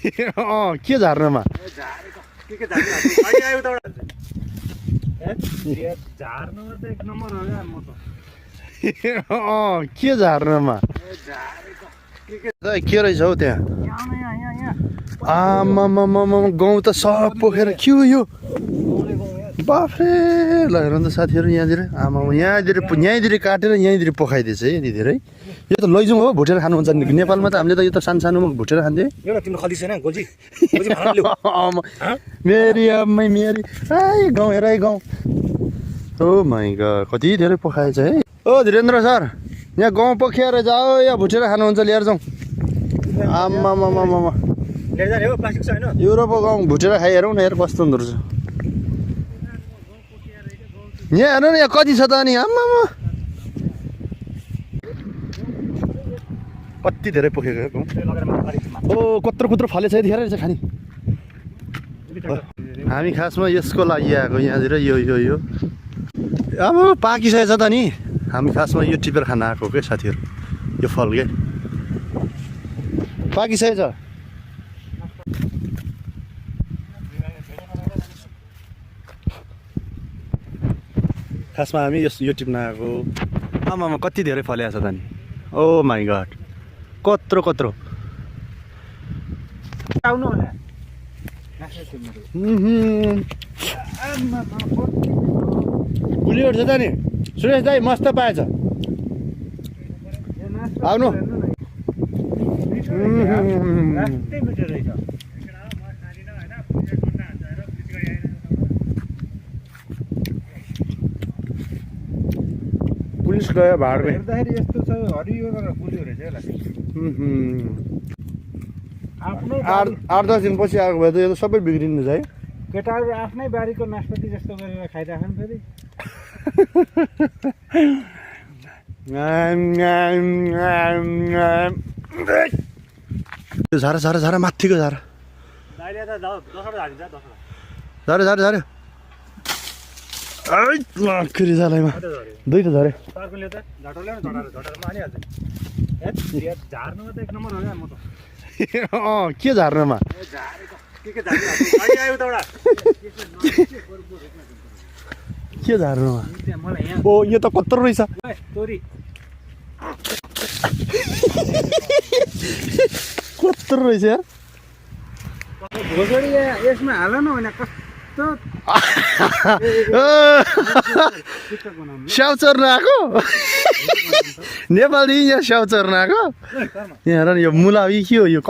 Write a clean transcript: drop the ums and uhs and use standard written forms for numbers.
के झार्नमा के झार्नमा के रहेछ हौ त्यहाँ आमामामामा गाउँ त सब पोखेर के हो यो बाफ्रे ल हेर त साथीहरू यहाँतिर आमा यहाँनिर काटेर यहीँनिर पखाइदिएछ है यतिखेर है यो त लैजाउँ हो भुटेर खानुहुन्छ नेपालमा त हामीले त यो त सानो सानोमा भुटेर खान्थ्यो एउटा तिम्रो खली छैन गोजी मेरी अम्मै मेरी है गाउँ हेर है गाउँ ओ माइ गॉड कति धेरै पखाएछ है ओ धीरेन्द्र सर यहाँ गाउँ पखाएर जाऊ या भुटेर खानुहुन्छ लिएर जाउँ आमामामामा लिएर जाने हो प्लास्टिक छ हैन युरोपको गाउँ भुटेर खाइ हेरौँ न हेर कस्तो हुँदो रहेछ यहाँ हेर्नु न यहाँ कति छ त अनि आम्मामा कति धेरै पोखेको ओ कत्रो कुत्रो फलेछ यतिखेर रहेछ खाने हामी खासमा यसको लागि आएको यहाँतिर यो अब पाकिसकेछ त नि हामी खासमा यो टिपेर खान आएको के साथीहरू यो फल के पाकिसकेछ खासमा हामी यो टिप्न आएको आमामा कति धेरै फलेको छ त नि ओ माइ गॉड कत्रो आउनु होला भुली उठ्छ त नि सुरेश दाई मस्त पाएछ आउनु पुलिस गयो भाडमै हेर्दाखेरि यस्तो छ हरियो गरेर फुल्यो रहेछ यसलाई आफ्नो 8-10 दिनपछि आएको भए त यो त सबै बिग्रिनु छ है केटाहरू आफ्नै बारीको नास्पति जस्तो गरेर खाइराखन् फेरि झारा माथिको झारा झऱ्यो आखिरी झालैमा दुईटा झऱ्यो के झार्नमा के झार्नमा ओ यो त कत्रो रहेछ कत्रो रहेछ यार भोजडी यसमा हाल न भने कस्तो स्याउ चर्न आएको नेपालदेखि यहाँ स्याउ चर्न आएको यहाँ हेर न यो मुला के हो यो